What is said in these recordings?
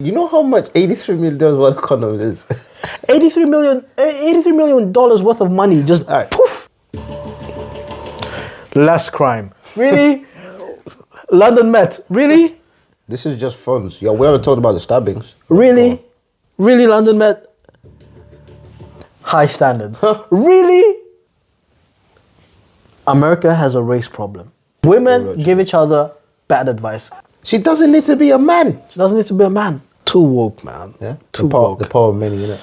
You know how much $83 million worth of condoms is? $83 million worth of money, just poof. Less crime. Really? London Met. Really? This is just funds. Yo, we haven't talked about the stabbings. Really? Really, London Met? High standards. Really? America has a race problem. Women give each other bad advice. She doesn't need to be a man. She doesn't need to be a man. Too woke, man. Yeah? Too woke. The power of many, innit?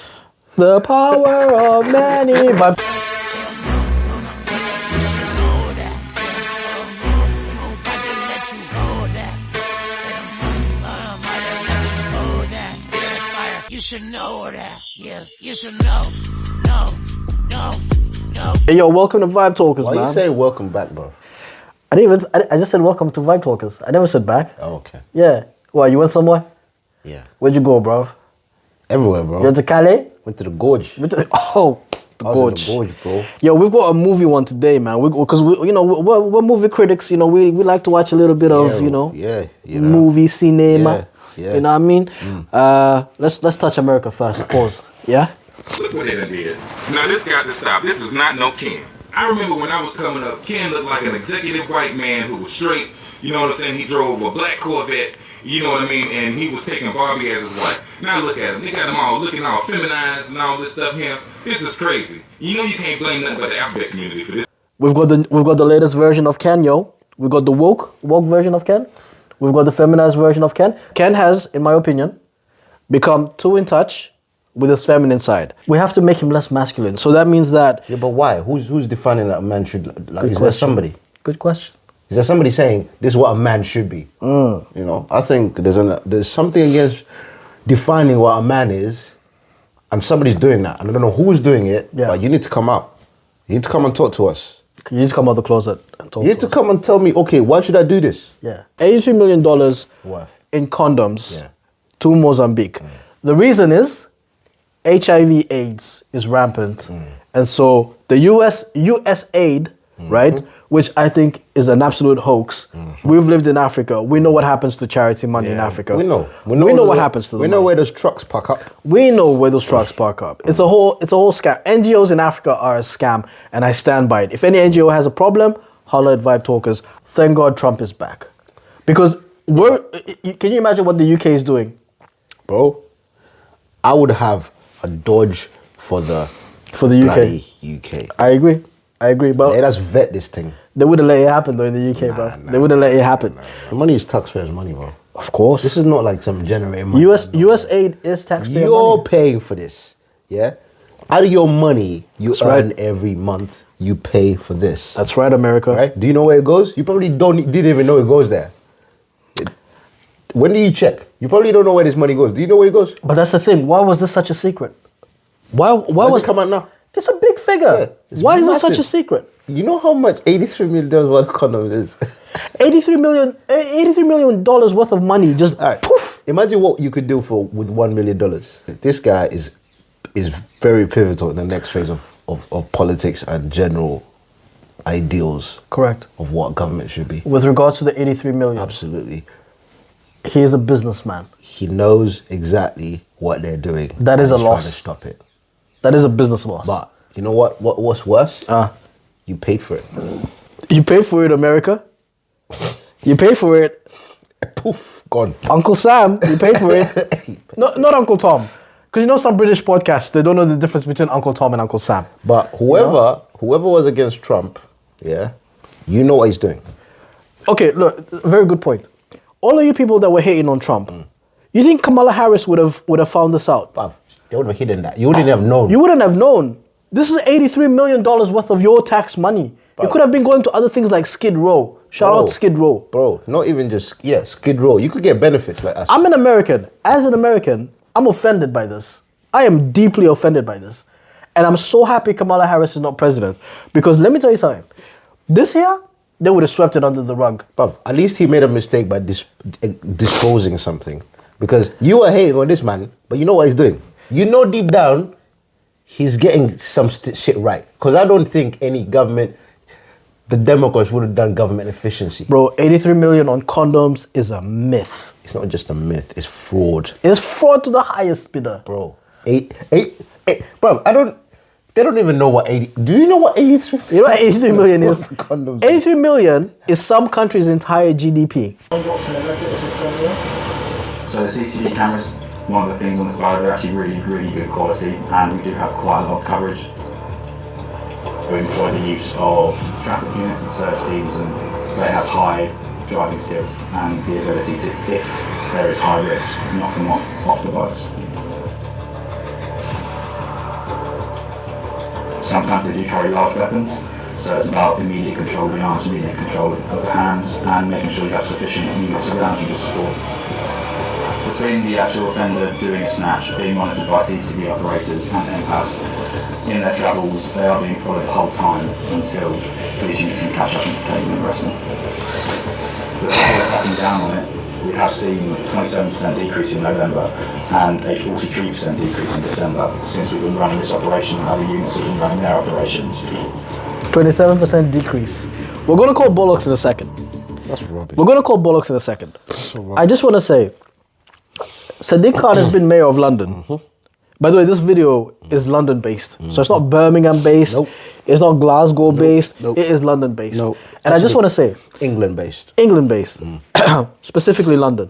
The power of many. But you should know that. Yeah, you should know. No. hey, yo, welcome to Vibe Talkers, man. Why you say welcome back, bro? I just said welcome to Vibe Talkers. I never said back. Oh, okay. Yeah. What, you went somewhere? Yeah. Where'd you go, bro? Everywhere, bro. You went to Calais? Went to the gorge. The gorge. I was in the gorge, bro. Yo, we've got a movie one today, man. Because we're movie critics. You know, we like to watch a little bit of movie cinema. Yeah. You know what I mean? Let's touch America first. Pause. Yeah. Look what they done did. Now this got to stop. This is not no Ken. I remember when I was coming up, Ken looked like an executive white man who was straight. You know what I'm saying? He drove a black Corvette. You know what I mean? And he was taking Barbie as his wife. Now look at him. They got them all looking all feminized and all this stuff here. This is crazy. You know you can't blame nothing but the alphabet community for this. We've got the latest version of Ken, yo. We've got the woke version of Ken. We've got the feminized version of Ken. Ken has, in my opinion, become too in touch with his feminine side. We have to make him less masculine. So that means that... Yeah, but why? Who's defining that a man should... Is there somebody? Good question. Is there somebody saying this is what a man should be? You know, I think there's something against defining what a man is, and somebody's doing that. And I don't know who's doing it, but you need to come out. You need to come and talk to us. You need to come out of the closet and talk. You need to come and tell me, okay, why should I do this? Yeah. $83 million worth in condoms to Mozambique. The reason is HIV/AIDS is rampant. And so the US aid, right, which I think is an absolute hoax. We've lived in Africa. We know what happens to charity money in Africa. We know what happens to them. We know where those trucks park up. We know where those trucks park up. It's a whole scam. NGOs in Africa are a scam, and I stand by it. If any NGO has a problem, holler at Vibe Talkers. Thank God Trump is back. Because can you imagine what the UK is doing? Bro, I would have a Dodge for the UK. I agree, but let us vet this thing. They wouldn't let it happen though in the UK, bro. They wouldn't let it happen. The money is taxpayers' money, bro. Of course. This is not like some generated money. US aid is taxpayer money. You're paying for this, yeah? Out of your money you earn every month, you pay for this. That's right, America. Right? Do you know where it goes? You probably didn't even know it goes there. When do you check? You probably don't know where this money goes. Do you know where it goes? But that's the thing. Why was this such a secret? Why was it come out now? It's a big figure. Why is it such a secret? You know how much $83 million worth of condoms is? $83 million worth of money, just poof. Imagine what you could do with $1 million. This guy is very pivotal in the next phase of politics and general ideals. Correct. Of what government should be. With regards to the $83 million. Absolutely. He is a businessman. He knows exactly what they're doing. That is a loss. Trying to stop it. That is a business loss. But you know what's worse? You paid for it. You paid for it, America. You paid for it. Poof, gone. Uncle Sam, you paid for it. Not Uncle Tom. Because you know some British podcasts, they don't know the difference between Uncle Tom and Uncle Sam. But whoever was against Trump, you know what he's doing. Okay, look, very good point. All of you people that were hating on Trump, you think Kamala Harris would have found this out? Bruv, they would have hidden that. You wouldn't have known. You wouldn't have known. This is $83 million worth of your tax money. Bruv. It could have been going to other things like Skid Row. Shout out Skid Row. Bro, not even just, Skid Row. You could get benefits like us. I'm an American. As an American, I'm offended by this. I am deeply offended by this. And I'm so happy Kamala Harris is not president. Because let me tell you something. This year, they would have swept it under the rug. Bruv, at least he made a mistake by disposing something. Because you are hating on this man, but you know what he's doing. You know deep down, he's getting some shit right. Because I don't think any government the Democrats would have done government efficiency. Bro, 83 million on condoms is a myth. It's not just a myth, it's fraud. It's fraud to the highest bidder. Bro, bro, they don't even know what 80, do you know what 83? You know what 83 million is? Condoms. 83 million is some country's entire GDP. So the CCTV cameras, one of the things on this bar, they're actually really, really good quality, and we do have quite a lot of coverage. We employ the use of traffic units and search teams, and they have high driving skills and the ability to, if there is high risk, knock them off the bikes. Sometimes they do carry large weapons, so it's about immediate control of the arms, immediate control of the hands, and making sure you have sufficient units around you to support. Between the actual offender doing a snatch, being monitored by CCTV operators and MPAS, in their travels, they are being followed the whole time until police units can catch up and detain them and arrest them. But before cracking down on it, we have seen a 27% decrease in November and a 43% decrease in December since we've been running this operation and other units have been running their operations. 27% decrease. We're going to call bollocks in a second. That's rubbish. We're going to call bollocks in a second. I just want to say, Sadiq Khan has been mayor of London. By the way, this video is London-based. So it's not Birmingham-based. Nope. It's not Glasgow-based. Nope. It is London-based. Nope. And I just want to say... England-based. England-based. Specifically London.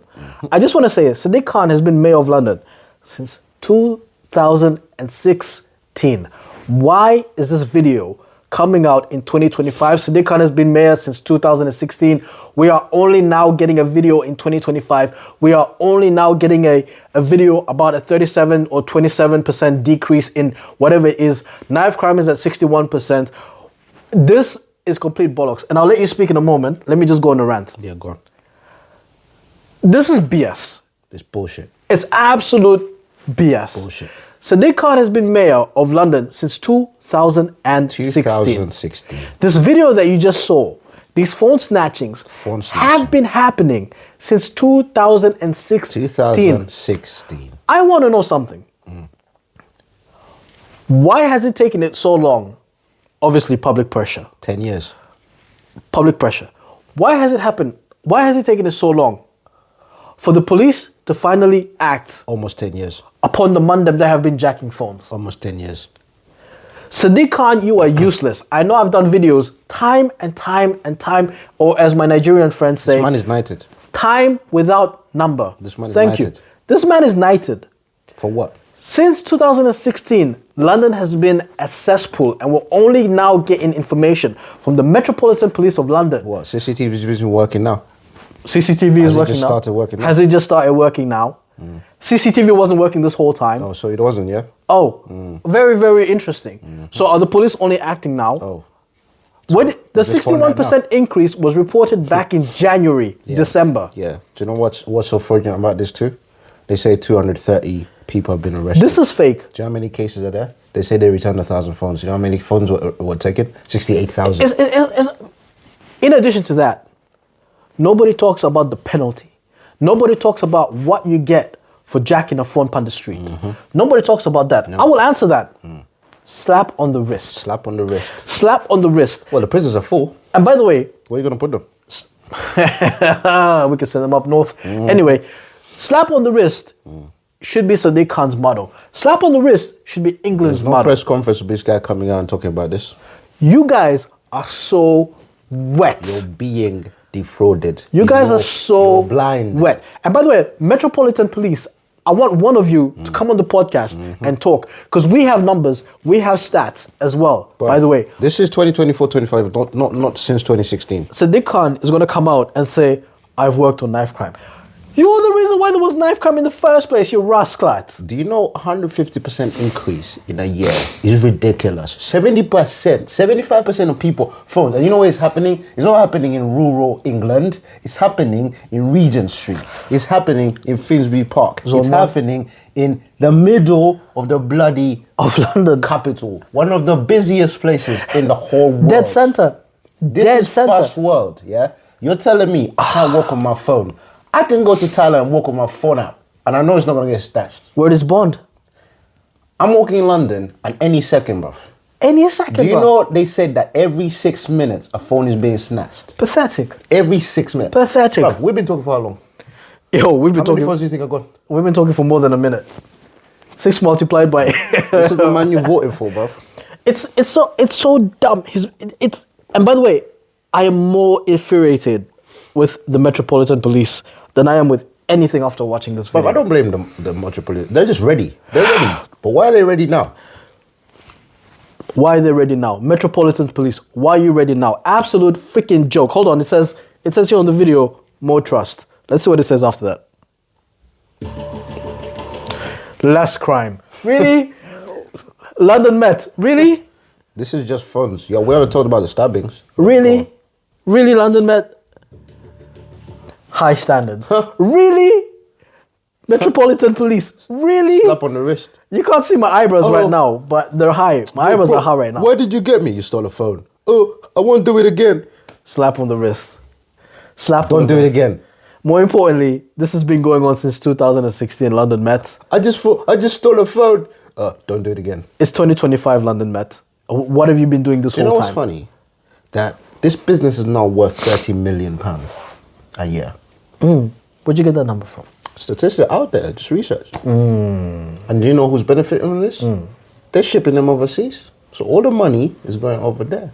I just want to say, Sadiq Khan has been mayor of London since 2016. Why is this video coming out in 2025? Sadiq Khan has been mayor since 2016. We are only now getting a video in 2025. We are only now getting a video about a 37 or 27% decrease in whatever it is. Knife crime is at 61%. This is complete bollocks. And I'll let you speak in a moment. Let me just go on a rant. Yeah, go on. This is BS. It's bullshit. It's absolute BS. Bullshit. Sadiq Khan has been mayor of London since 2016. 2016. This video that you just saw, these phone snatchings, have been happening since 2016. 2016. I want to know something. Why has it taken it so long? Obviously, public pressure. 10 years. Public pressure. Why has it happened? Why has it taken it so long for the police to finally act Almost 10 years. upon the mandem that have been jacking phones? Almost 10 years. Sadiq Khan, you are useless. I know I've done videos time and time and time, or as my Nigerian friends say, This man is knighted. time without number. This man is Thank knighted. you. This man is knighted. For what? Since 2016, London has been a cesspool, and we're only now getting information from the Metropolitan Police of London. What? CCTV is busy working now. CCTV Has is it working just now. started working now? Has it just started working now? CCTV wasn't working this whole time. Oh, so it wasn't, yeah? Oh, very, very interesting. So are the police only acting now? Oh. When the just found out 61% increase was reported back in January, December. Yeah. Do you know what's so fortunate about this too? They say 230 people have been arrested. This is fake. Do you know how many cases are there? They say they returned 1,000 phones. You know how many phones were taken? 68,000. In addition to that, nobody talks about the penalty. Nobody talks about what you get for jacking a phone on the street. Nobody talks about that. I will answer that. Slap on the wrist. Slap on the wrist. Slap on the wrist. Well, the prisons are full. And by the way, Where are you going to put them? we could send them up north. Anyway, slap on the wrist should be Sadiq Khan's motto. Slap on the wrist should be England's There's no motto. press conference with this guy coming out and talking about this. You guys are so wet. You're being defrauded. You guys are so you're blind. wet. And by the way, Metropolitan Police, I want one of you to come on the podcast and talk, because we have numbers, we have stats as well. But by the way, this is 2024-25, not since 2016. Sadiq Khan is going to come out and say, I've worked on knife crime. You're the reason why there was knife crime in the first place, you rascal. Do you know 150% increase in a year is ridiculous? 70%, 75% of people phones. And you know what is happening? It's not happening in rural England. It's happening in Regent Street. It's happening in Finsbury Park. It's happening in the middle of the bloody Of London. capital. One of the busiest places in the whole world. Dead center. This Dead is center. first world, yeah? You're telling me I can't walk on my phone. I can go to Thailand and walk on my phone app, and I know it's not going to get stashed. Where is Bond? I'm walking in London, and any second, bruv, Any second, Do you bruv. know they said that every 6 minutes a phone is being snatched? Pathetic. Every 6 minutes. Pathetic. Bruv, we've been talking for how long? Yo, we've been How many talking. phones do you think are gone? We've been talking for more than a minute. 6 multiplied by. This is the man you voted for, bruv. It's so dumb. And by the way, I am more infuriated with the Metropolitan Police than I am with anything after watching this video. Bruv, I don't blame the Metropolitan. They're just ready. They're ready. But why are they ready now? Why are they ready now? Metropolitan Police, why are you ready now? Absolute freaking joke. Hold on, it says here on the video, more trust. Let's see what it says after that. Less crime. Really? London Met. Really? This is just funds. Yo, we haven't talked about the stabbings. Really? Really, London Met? High standards. Really? Metropolitan Police. Really? Slap on the wrist. You can't see my eyebrows Oh. right now, but they're high. My eyebrows Bro, are high right now. Where did you get me? You stole a phone. Oh, I won't do it again. Slap on the wrist. Slap Don't on the do it wrist. again. More importantly, this has been going on since 2016 London Met. I just stole a phone. Don't do it again. It's 2025 London Met. What have you been doing this You know whole what's time? funny? That this business is now worth £30 million a year. Where'd you get that number from? Statistics out there, just research. And do you know who's benefiting from this? They're shipping them overseas. So all the money is going over there.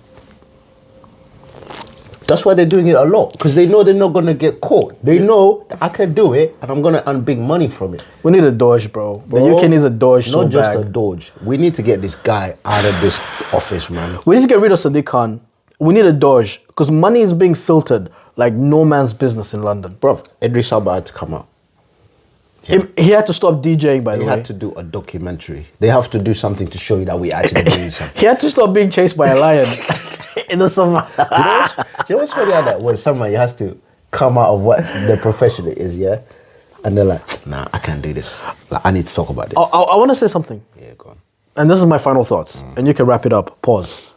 That's why they're doing it a lot. Because they know they're not going to get caught. They know that I can do it and I'm going to earn big money from it. We need a Doge, bro. The Bro, UK needs a Doge so Not just bad. a Doge. We need to get this guy out of this office, man. We need to get rid of Sadiq Khan. We need a Doge because money is being filtered like no man's business in London. Bro, Idris Elba had to come out. He had to stop DJing, by They the way. had to do a documentary. They have to do something to show you that we actually doing something. He had to stop being chased by a lion in the summer. Do you know what's funny about that? When somebody has to come out of what their profession is, yeah? And they're like, nah, I can't do this. Like, I need to talk about this. I want to say something. Yeah, go on. And this is my final thoughts. And you can wrap it up. Pause.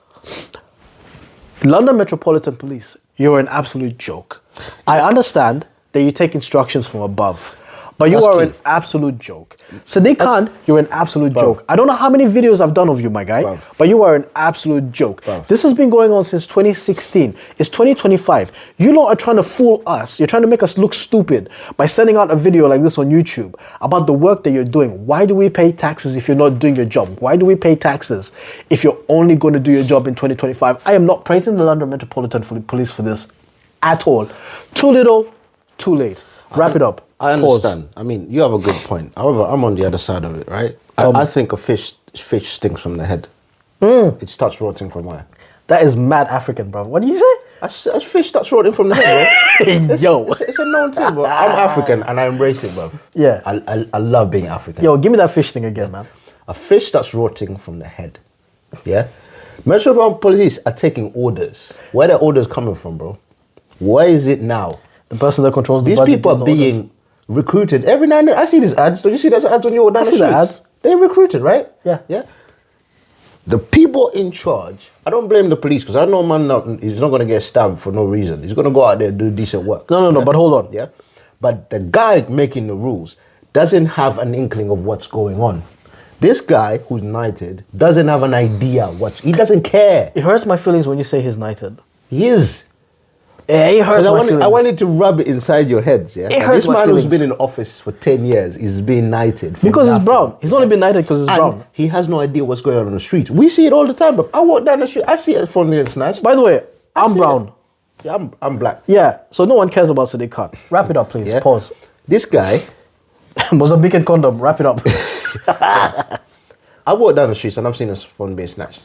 London Metropolitan Police, you're an absolute joke. I understand that you take instructions from above. But you That's are key. an absolute joke. Sadiq Khan, you're an absolute joke. I don't know how many videos I've done of you, my guy, Bruv. but you are an absolute joke. Bruv. This has been going on since 2016. It's 2025. You lot are trying to fool us. You're trying to make us look stupid by sending out a video like this on YouTube about the work that you're doing. Why do we pay taxes if you're not doing your job? Why do we pay taxes if you're only going to do your job in 2025? I am not praising the London Metropolitan Police for this at all. Too little, too late. Wrap it up. I Pause. understand. I mean, you have a good point. However, I'm on the other side of it, right? I think a fish stinks from the head. It starts rotting from where? That is mad African, bro. What do you say? A fish starts rotting from the head, bro. Yo. It's a known thing, bro. I'm African and I embrace it, bro. Yeah. I love being African. Yo, give me that fish thing again, man. A fish starts rotting from the head. Yeah? Metropolitan Police are taking orders. Where the orders coming from, bro? Where is it now? The person that controls the These budget people gives are the orders. being recruited every now and then. I see these ads. Don't you see those ads on your down I the see the streets? ads. They're recruited, right? Yeah. Yeah. The people in charge, I don't blame the police because I know man he's not going to get stabbed for no reason. He's going to go out there and do decent work. No, Yeah? but hold on. Yeah. But the guy making the rules doesn't have an inkling of what's going on. This guy who's knighted doesn't have an idea he doesn't care. It hurts my feelings when you say he's knighted. He is. Yeah, it hurts 'Cause my feelings. I wanted to rub it inside your heads, yeah? It And hurts this my man who's feelings. been in office for 10 years is being knighted. for Because he's nothing. brown. He's only been knighted because he's And brown. he has no idea what's going on the street. We see it all the time, bro. I walk down the street, I see a phone getting snatched. By the way, I'm see brown. Yeah, I'm black. Yeah, so no one cares about Sadiq Khan. Wrap it up, please. Yeah. Pause. This guy, Mozambique and condom. Wrap it up. I walk down the streets and I've seen his phone being snatched.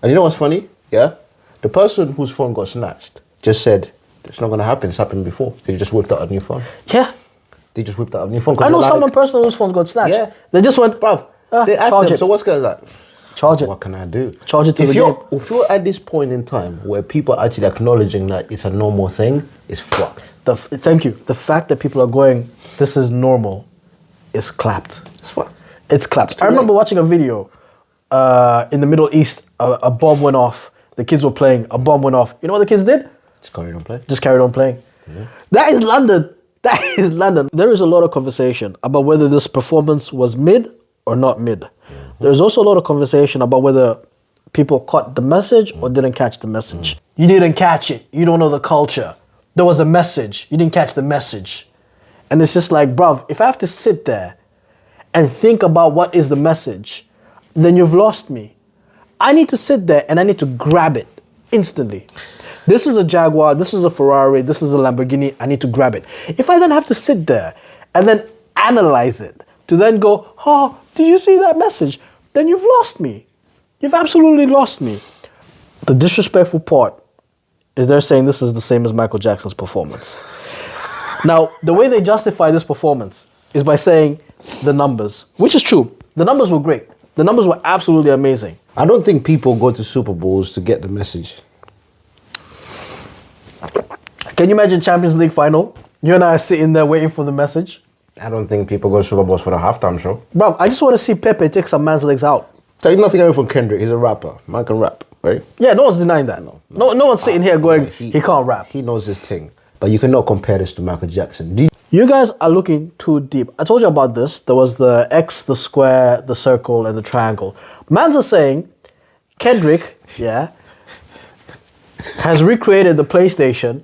And you know what's funny? Yeah? The person whose phone got snatched just said, it's not going to happen. It's happened before. They just whipped out a new phone. Yeah. They just whipped out a new phone. I know someone personal whose phone got snatched. Yeah. They just went, Bruv, they asked charge them, it. so what's going on? Charge it. What can I do? Charge it to the game. If you're at this point in time where people are actually acknowledging that it's a normal thing, it's fucked. Thank you. The fact that people are going, this is normal, is clapped. It's fucked. It's clapped. I late. remember watching a video in the Middle East. A bomb went off. The kids were playing. A bomb went off. You know what the kids did? Just carry on playing. Just carried on playing. That is London. That is London. There is a lot of conversation about whether this performance was mid or not mid. There's also a lot of conversation about whether people caught the message or didn't catch the message. You didn't catch it. You don't know the culture. There was a message. You didn't catch the message. And it's just like, bruv, if I have to sit there and think about what is the message, then you've lost me. I need to sit there and I need to grab it instantly. This is a Jaguar, this is a Ferrari, this is a Lamborghini, I need to grab it. If I then have to sit there and then analyze it, to then go, oh, did you see that message? Then you've lost me. You've absolutely lost me. The disrespectful part is they're saying this is the same as Michael Jackson's performance. Now, the way they justify this performance is by saying the numbers, which is true. The numbers were great. The numbers were absolutely amazing. I don't think people go to Super Bowls to get the message. Can you imagine Champions League final? You and I are sitting there waiting for the message. I don't think people go to Super Bowls for the halftime show. Bro, I just want to see Pepe take some man's legs out. Take nothing away from Kendrick. He's a rapper. Man can rap, right? Yeah, no one's denying that. No one's sitting here going, he can't rap. He knows his thing. But you cannot compare this to Michael Jackson. You guys are looking too deep. I told you about this. There was the X, the square, the circle, and the triangle. Mans are saying Kendrick, has recreated the PlayStation,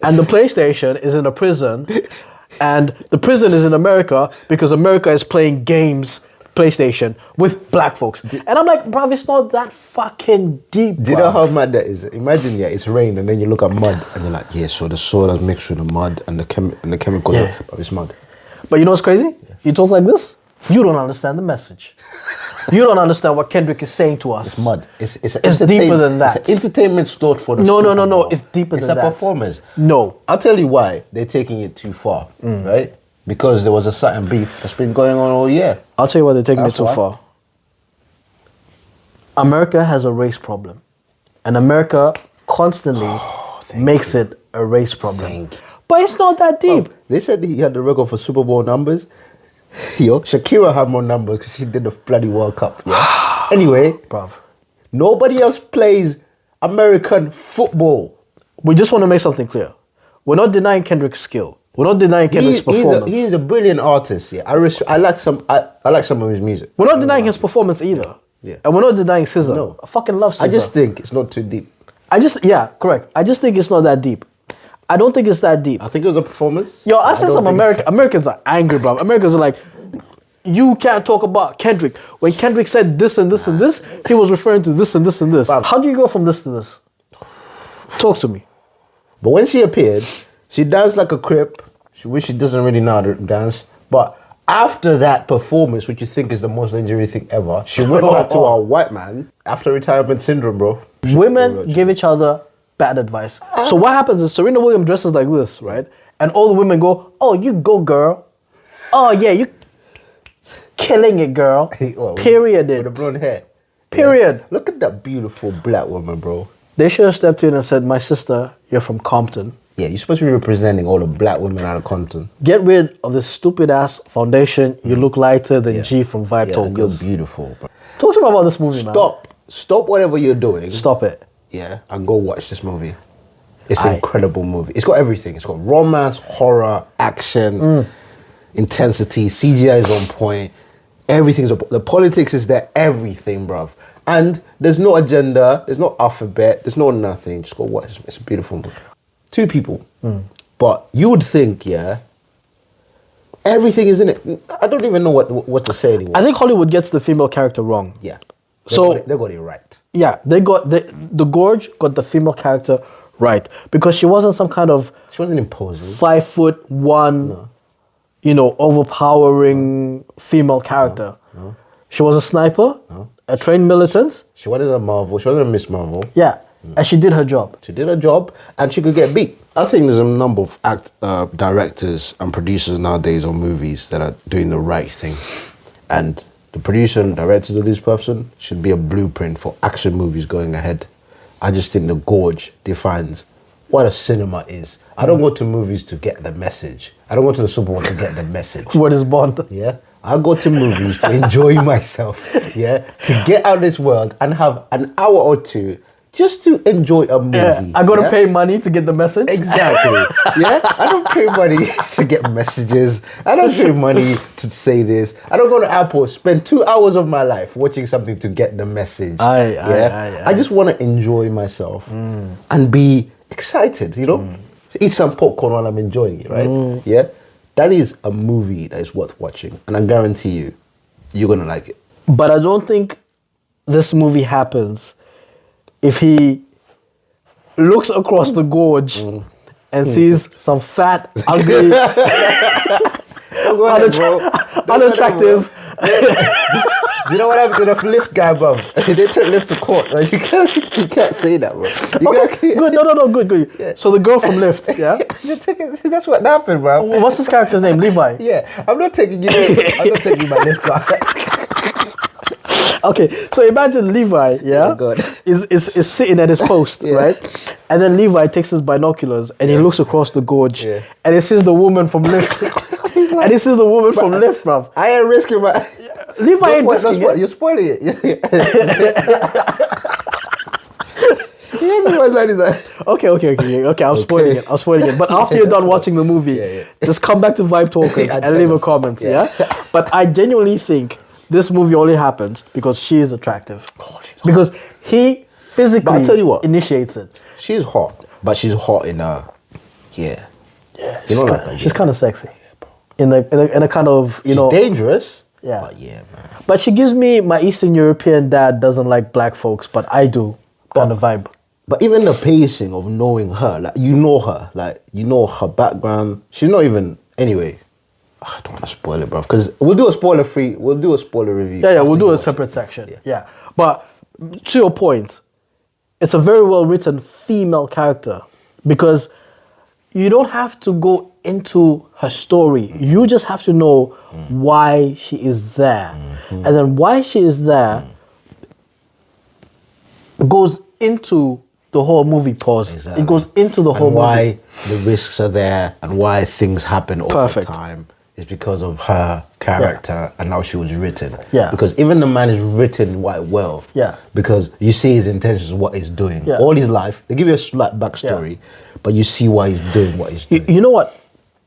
and the PlayStation is in a prison, and the prison is in America because America is playing games, PlayStation, with black folks. And I'm like, bruv, it's not that fucking deep, Do you know how mad that is? Imagine, it's rain, and then you look at mud, and you're like, so the soil is mixed with the mud and the chemicals, but it's mud. But you know what's crazy? You talk like this, you don't understand the message. You don't understand what Kendrick is saying to us. It's mud. It's deeper than that. It's an entertainment store for the No. Super Bowl. It's deeper than that. It's a performance. No. I'll tell you why they're taking it too far, right? Because there was a certain beef that's been going on all year. I'll tell you why they're taking That's it too why. far. America has a race problem. And America constantly makes it a race problem. But it's not that deep. They said he had the record for Super Bowl numbers. Shakira had more numbers because she did the bloody World Cup. Yeah. Anyway, Bruv. nobody else plays American football. We just want to make something clear. We're not denying Kendrick's skill. We're not denying Kendrick's performance. He's a brilliant artist. Yeah, I like some of his music. We're not denying his performance either. Yeah. And we're not denying SZA. No. I fucking love SZA. I just think it's not too deep. Correct. I just think it's not that deep. I don't think it's that deep. I think it was a performance. Yo, I said some Americans are angry, bro. Americans are like, you can't talk about Kendrick. When Kendrick said this and this and this, he was referring to this and this and this. How do you go from this to this? Talk to me. But when she appeared, she danced like a crip. She doesn't really know how to dance. But after that performance, which you think is the most legendary thing ever, she went back to our white man after retirement syndrome, bro. Women give each other bad advice. So what happens is Serena Williams dresses like this, right? And all the women go, oh, you go, girl. Oh, yeah, you killing it, girl. Period. With the blonde hair. Period. Yeah. Look at that beautiful black woman, bro. They should have stepped in and said, my sister, you're from Compton. Yeah, you're supposed to be representing all the black women out of Compton. Get rid of this stupid ass foundation. You look lighter than G from Vibe Talkers. You're beautiful, bro. Talk to me about this movie, man. Stop whatever you're doing. Stop it. Yeah, and go watch this movie. It's an incredible movie. It's got everything. It's got romance, horror, action, intensity. CGI is on point. Everything's the politics is there. Everything, bruv. And there's no agenda. There's no alphabet. There's no nothing. Just go watch. It's a beautiful movie. 2 people. But you would think, everything is in it. I don't even know what to say anymore. I think Hollywood gets the female character wrong. Yeah. They got it right. Yeah, the Gorge got the female character right because she wasn't some kind of. She wasn't imposing. 5'1", overpowering female character. No. She was a sniper, a trained militant. She wanted a Marvel. She wanted a Miss Marvel. Yeah, and she did her job. She did her job, and she could get beat. I think there's a number of directors and producers nowadays on movies that are doing the right thing, and the producer and directors of this person should be a blueprint for action movies going ahead. I just think the Gorge defines what a cinema is. I don't go to movies to get the message. I don't go to the Super Bowl to get the message. What is Bond? Yeah. I go to movies to enjoy myself. Yeah. To get out of this world and have an hour or two just to enjoy a movie. I gotta pay money to get the message. Exactly. Yeah, I don't pay money to get messages. I don't pay money to say this. I don't go to airport, spend 2 hours of my life watching something to get the message. I just want to enjoy myself and be excited. You know, eat some popcorn while I'm enjoying it. Right? Yeah, that is a movie that is worth watching, and I guarantee you, you're gonna like it. But I don't think this movie happens if he looks across the gorge and sees some fat, ugly, unattractive. You know what happened to the lift guy, bro? They took lift to court, right? You can't say that, bro. Good. No, good. Yeah. So the girl from Lyft, yeah? That's what happened, bro. What's this character's name? Levi? Yeah, I'm not taking you my lift guy. Okay, so imagine Levi, is sitting at his post, right? And then Levi takes his binoculars and he looks across the gorge and he sees the woman from Lyft. And he sees the woman from Lyft, bro. I ain't risking my... Levi ain't risking it. You're spoiling it. Okay, I'm spoiling it. But after you're done watching the movie, just come back to Vibe Talkers and leave a comment, yeah? But I genuinely think this movie only happens because she is attractive. Because he physically I tell you what, initiates it. She's hot, but she's hot in a... Yeah, she's kind of sexy. In a kind of, she's dangerous. Yeah. But yeah, man. But she gives me my Eastern European dad doesn't like black folks, but I do kind of vibe. But even the pacing of knowing her, like you know her background. She's not even... Anyway, I don't want to spoil it, bro. Because we'll do a spoiler review. Yeah, we'll do a separate section. Yeah. But to your point, it's a very well written female character because you don't have to go into her story. You just have to know why she is there. And then why she is there goes into the whole movie pause. Exactly. It goes into the whole why movie. The risks are there and why things happen all the time is because of her character and how she was written. Yeah. Because even the man is written quite well. Yeah. Because you see his intentions, what he's doing. Yeah. All his life. They give you a slight backstory, but you see why he's doing what he's doing. You know what?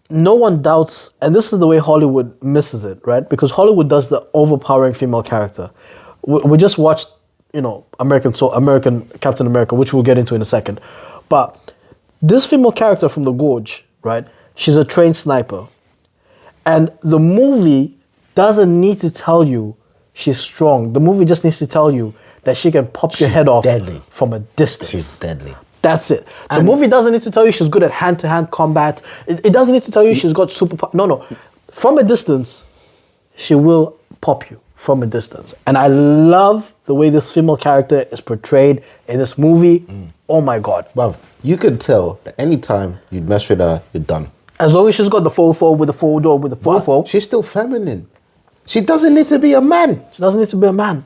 No one doubts, and this is the way Hollywood misses it, right? Because Hollywood does the overpowering female character. We just watched, American Captain America, which we'll get into in a second. But this female character from the Gorge, right? She's a trained sniper. And the movie doesn't need to tell you she's strong. The movie just needs to tell you that she can pop your head off from a distance. She's deadly. That's it. The movie doesn't need to tell you she's good at hand-to-hand combat. It doesn't need to tell you she's got superpower. No. From a distance, she will pop you from a distance. And I love the way this female character is portrayed in this movie. Oh my God. Bruv, you could tell that anytime you mess with her, you're done. As long as she's got the fofo with the faux with the fofo. She's still feminine. She doesn't need to be a man. She doesn't need to be a man.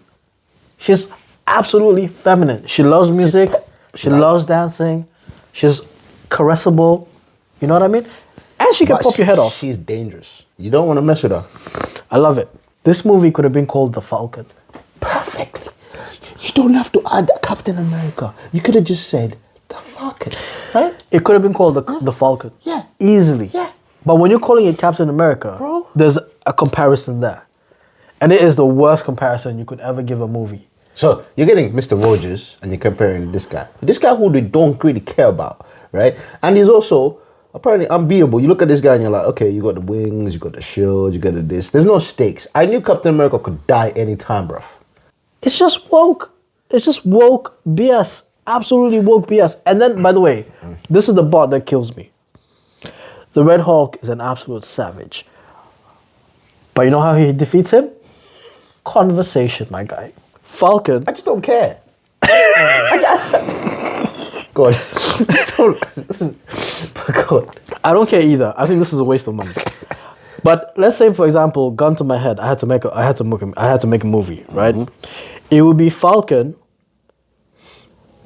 She's absolutely feminine. She loves music. She loves dancing. She's caressable. You know what I mean? And she can pop your head off. She's dangerous. You don't want to mess with her. I love it. This movie could have been called The Falcon. Perfectly. You don't have to add Captain America. You could have just said The Falcon. Right? It could have been called The Falcon. Yeah. Easily. Yeah. But when you're calling it Captain America, bro, there's a comparison there. And it is the worst comparison you could ever give a movie. So you're getting Mr. Rogers and you're comparing this guy. This guy who they don't really care about, right? And he's also apparently unbeatable. You look at this guy and you're like, okay, you got the wings, you got the shield, you got the this. There's no stakes. I knew Captain America could die anytime, bro. It's just woke. It's just woke BS. Absolutely woke BS. And then, by the way, this is the part that kills me. The Red Hulk is an absolute savage. But you know how he defeats him? Conversation, my guy. Falcon. I just don't care. God. Just don't. God. I don't care either. I think this is a waste of money. But let's say, for example, gun to my head, I had to make a movie, right? It would be Falcon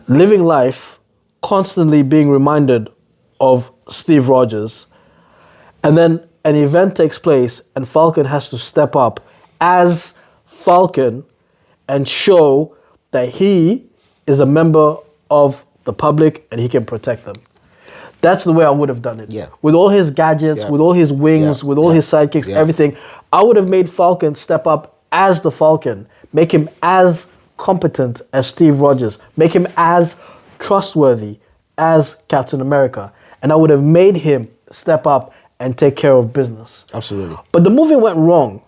living life, constantly being reminded of Steve Rogers, and then an event takes place and Falcon has to step up as Falcon and show that he is a member of the public and he can protect them. That's the way I would have done it. Yeah. With all his gadgets, Yeah. with all his wings, Yeah. with all Yeah. his sidekicks, Yeah. everything, I would have made Falcon step up as the Falcon, make him as competent as Steve Rogers, make him as trustworthy as Captain America, and I would have made him step up and take care of business. Absolutely. But the movie went wrong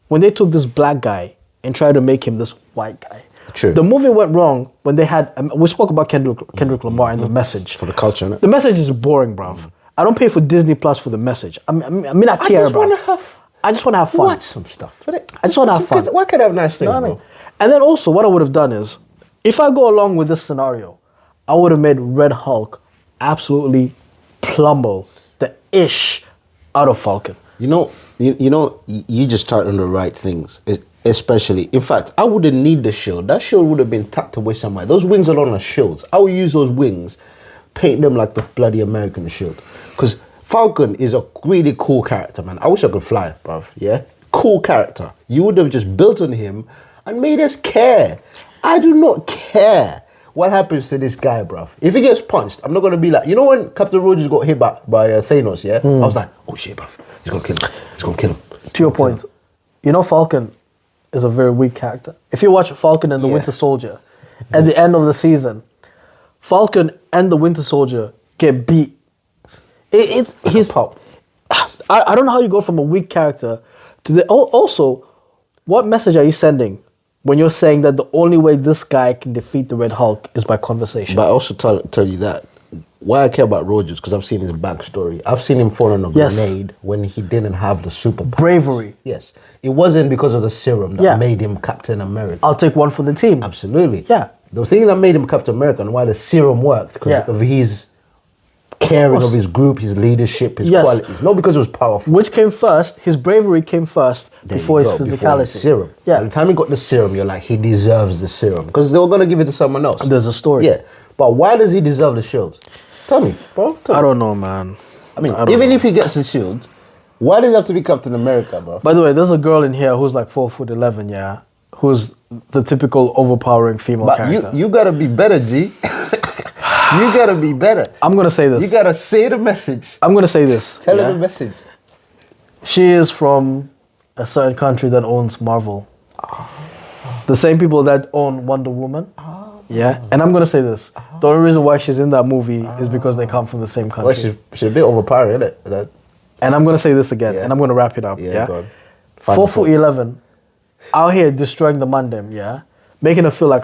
when they took this black guy and tried to make him this white guy. True. The movie went wrong when they had. We spoke about Kendrick Lamar and the message. For the culture, innit? The message is boring, bruv. I don't pay for Disney Plus for the message. I mean, I care about. I just want to have fun. Watch some stuff. I just want to have fun. Why can't I have nice things, You know what I mean? bro? And then also, what I would have done is, if I go along with this scenario, I would have made Red Hulk absolutely plumble the ish out of Falcon. You just touched on the right things. Especially, in fact, I wouldn't need the shield. That shield would have been tucked away somewhere. Those wings alone are shields. I would use those wings, paint them like the bloody American shield. Because Falcon is a really cool character, man. I wish I could fly, bruv. Yeah? Cool character. You would have just built on him and made us care. I do not care what happens to this guy, bruv. If he gets punched, I'm not going to be like, you know when Captain Rogers got hit by Thanos, yeah? I was like, oh shit, bruv. He's going to kill him. He's going to kill him. To your point, Falcon is a very weak character. If you watch Falcon and the Winter Soldier, at the end of the season, Falcon and the Winter Soldier get beat. He's pulp. I don't know how you go from a weak character to the. Also, what message are you sending when you're saying that the only way this guy can defeat the Red Hulk is by conversation? But I also tell you that why I care about Rogers, because I've seen his backstory. I've seen him fall on a grenade when he didn't have the superpower. Bravery. Yes. It wasn't because of the serum that made him Captain America. I'll take one for the team. Absolutely. Yeah. The thing that made him Captain America and why the serum worked, because of his caring of his group, his leadership, his qualities. Not because it was powerful. Which came first? His bravery came first before his physicality. Before his serum. Yeah. By the time he got the serum, you're like, he deserves the serum. Because they were going to give it to someone else. There's a story. Yeah. But why does he deserve the shield? Tell me, bro. Tell me. I don't know, man. I mean, even if he gets the shield, why does it have to be Captain America, bro? By the way, there's a girl in here who's like 4'11", yeah, who's the typical overpowering female character. You gotta be better, G. You gotta be better. I'm gonna say this. You gotta say the message. I'm gonna say this. Tell her the message. She is from a certain country that owns Marvel. The same people that own Wonder Woman. Yeah, and I'm gonna say this. The only reason why she's in that movie is because they come from the same country. Well, she's a bit overpowering, isn't it? And I'm gonna say this again, and I'm gonna wrap it up. Yeah, go on. 4'11", out here destroying the Mandem. Yeah, making her feel like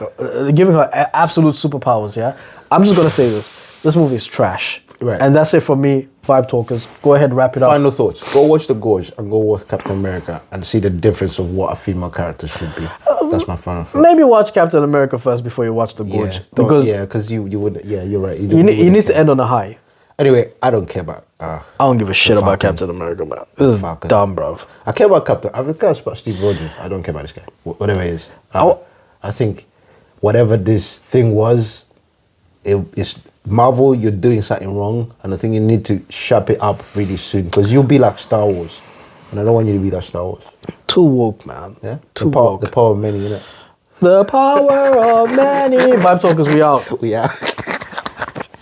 giving her absolute superpowers. Yeah, I'm just gonna say this. This movie is trash. Right. And that's it for me, Vibe Talkers. Go ahead, wrap it up. Final thoughts. Go watch The Gorge and go watch Captain America and see the difference of what a female character should be. That's my final thought. Maybe watch Captain America first before you watch The Gorge. Because you wouldn't. Yeah, you're right. You need to end on a high. Anyway, I don't care about. I don't give a shit about Captain America, man. This is dumb, bruv. I care about Captain. I care about Steve Rogers. I don't care about this guy. Whatever he is. I think whatever this thing was, it's Marvel. You're doing something wrong, and I think you need to sharp it up really soon because you'll be like Star Wars, and I don't want you to be like Star Wars. Too woke, man. Yeah. Too woke. The power of many, innit? The power of many. Vibe Talkers, we out. We out.